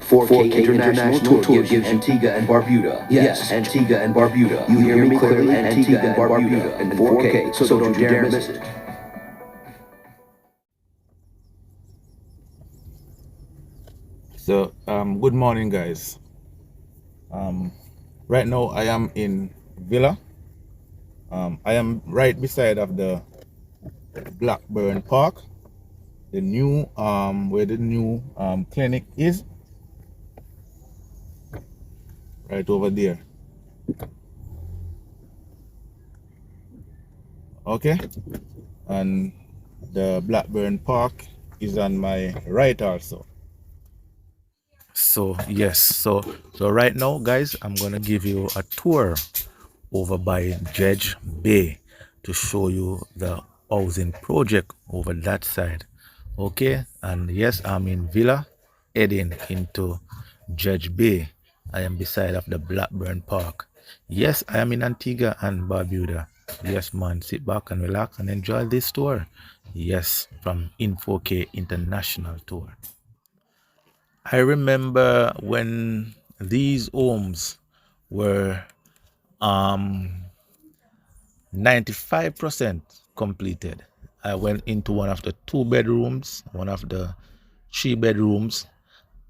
4K International Tour gives Antigua and Barbuda. Yes, Antigua and Barbuda. You hear me clearly? Antigua and Barbuda in 4K, so don't you dare miss it. So, good morning, guys. Right now I am in Villa. I am right beside of the Blackburn Park, the new where the new clinic is, right over there. Okay, and the Blackburn Park is on my right also. So yes, so right now, guys, I'm gonna give you a tour over by Dredge Bay to show you the housing project over that side. Okay, and yes, I'm in Villa, heading into Dredge Bay. I am beside of the Blackburn Park. Yes, I am in Antigua and Barbuda. Yes, man, sit back and relax and enjoy this tour. Yes, from Info4K International Tour. I remember when these homes were 95% completed. I went into one of the 2 bedrooms, one of the 3 bedrooms,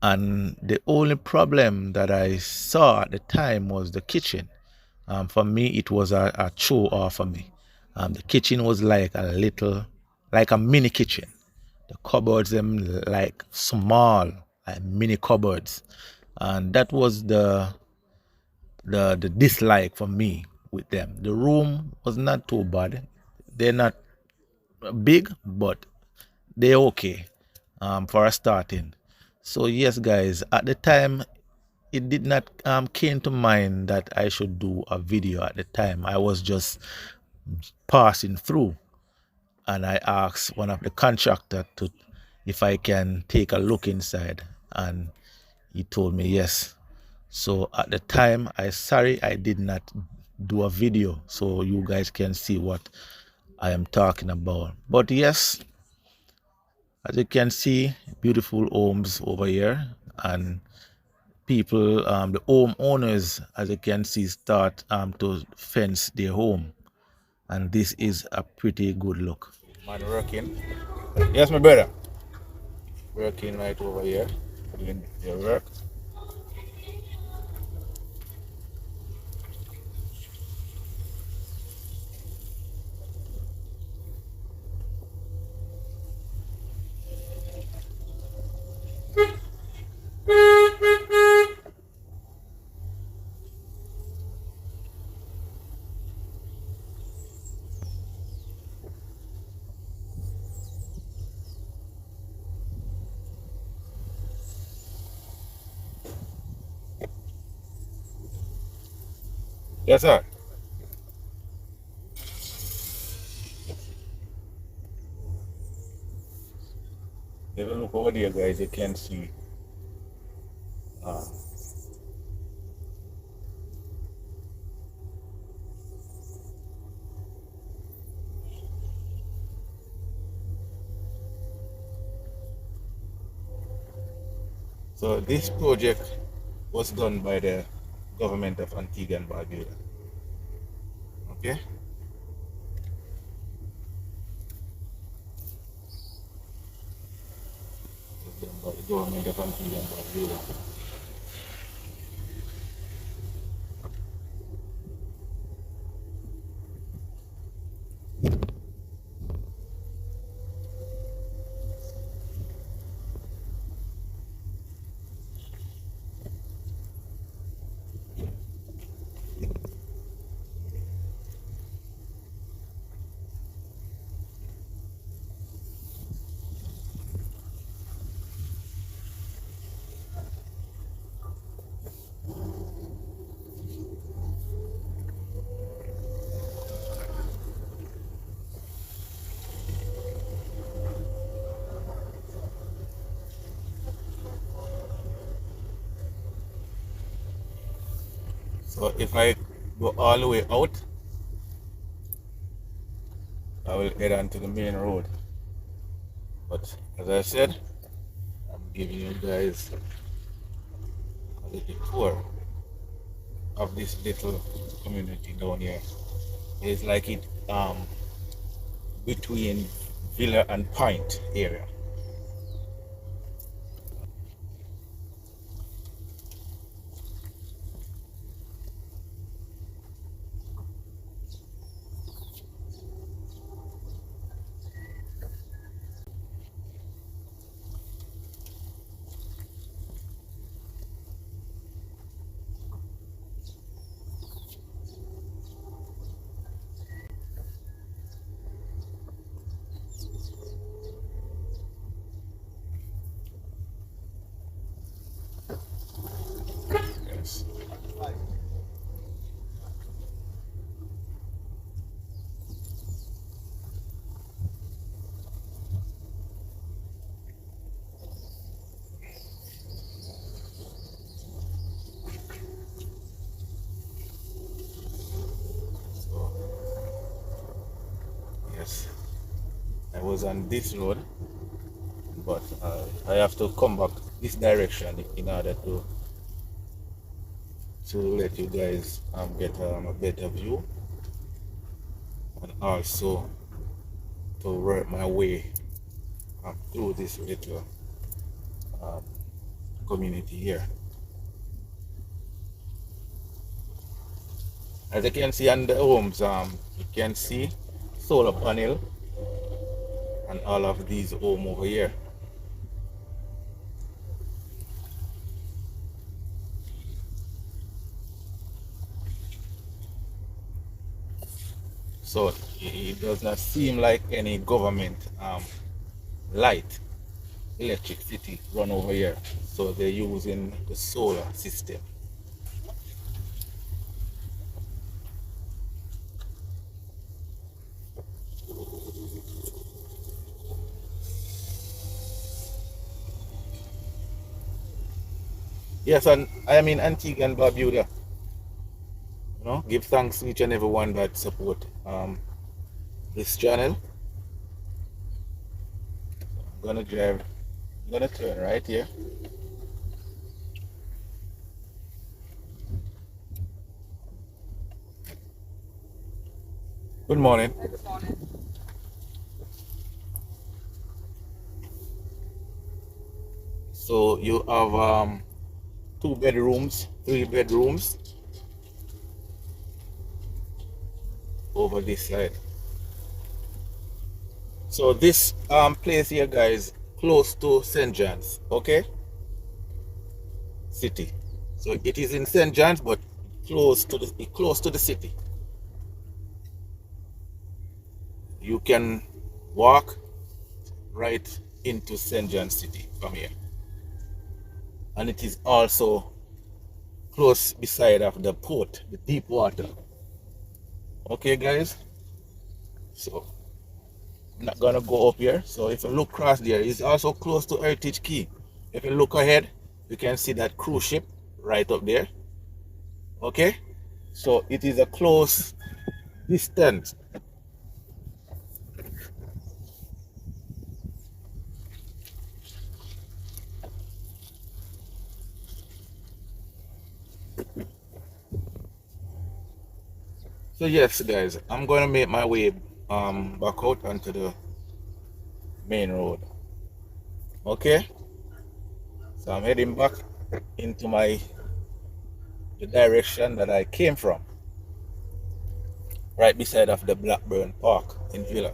and the only problem that I saw at the time was the kitchen. For me, it was a chore off for me. The kitchen was like like a mini kitchen. The cupboards them like small, like mini cupboards, and that was the dislike for me with them. The room was not too bad. They're not big, but they're okay for a starting. So yes, guys, at the time it did not came to mind that I should do a video at the time. I was just passing through, and I asked one of the contractor to if I can take a look inside, and he told me yes. So at the time, sorry I did not do a video so you guys can see what I am talking about. But yes, as you can see, beautiful homes over here, and people, the home owners, as you can see, start to fence their home, and this is a pretty good look. Man working. Yes, my brother. Working right over here, doing their work. Yes, sir. If you look over there, guys, you can see so this project was done by the government of Antigua and Barbuda. Okay? It's done by the government of Antigua and Barbuda. So if I go all the way out, I will head on to the main road. But as I said, I'm giving you guys a little tour of this little community down here. It's like it between Villa and Point area. Yes. So, yes, I was on this road, but I have to come back this direction in order to let you guys get a better view, and also to work my way through this little um, community here. As you can see on the homes, you can see solar panel and all of these home over here. So it does not seem like any government light electricity run over here. So they're using the solar system. Yes, and I am in Antigua and Barbuda. You know, give thanks to each and everyone that support this channel. I'm gonna drive, I'm gonna turn right here. Good morning. Good morning. So you have 2 bedrooms, 3 bedrooms over this side. So this place here, guys, close to St. John's, okay? City. So it is in St. John's, but close to the city. You can walk right into St. John's City from here. And it is also close beside of the port, the deep water. Okay, guys? So I'm not gonna go up here. So if you look across there, it's also close to Heritage Key. If you look ahead, you can see that cruise ship right up there. Okay? So it is a close distance. So yes, guys, I'm gonna make my way back out onto the main road. Okay? So I'm heading back into the direction that I came from. Right beside of the Blackburn Park in Villa.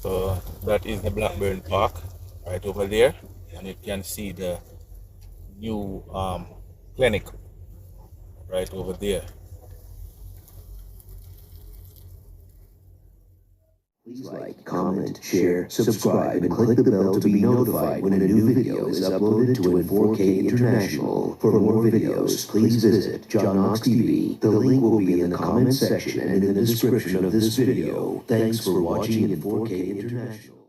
So that is the Blackburn Park right over there, and you can see the new clinic right over there. Please like, comment, share, subscribe, and click the bell to be notified when a new video is uploaded to In4K International. For more videos, please visit John Knox TV. The link will be in the comment section and in the description of this video. Thanks for watching In4K International.